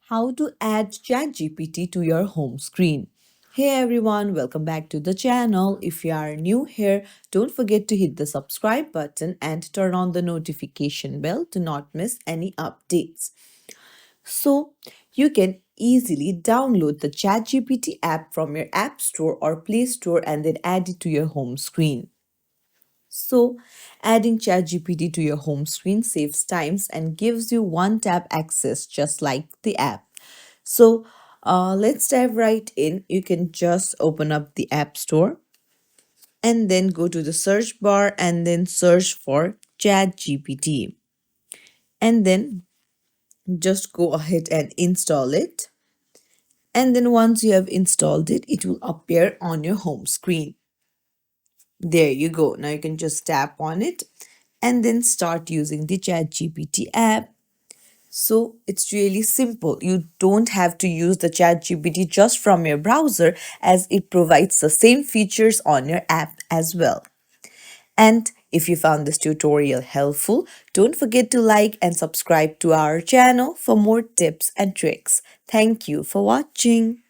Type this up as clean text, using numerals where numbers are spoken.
How to add ChatGPT to your home screen. Hey everyone, welcome back to the channel. If you are new here, don't forget to hit the subscribe button and turn on the notification bell to not miss any updates. So, you can easily download the ChatGPT app from your App Store or Play Store and then add it to your home screen. So, adding ChatGPT to your home screen saves times and gives you one tap access just like the app. So, let's dive right in. You can just open up the App Store and then go to the search bar and then search for ChatGPT. And then just go ahead and install it. And then once you have installed it, it will appear on your home screen. There you go. Now you can just tap on it and then start using the ChatGPT app. So it's really simple. You don't have to use the ChatGPT just from your browser as it provides the same features on your app as well. And if you found this tutorial helpful, don't forget to like and subscribe to our channel for more tips and tricks. Thank you for watching.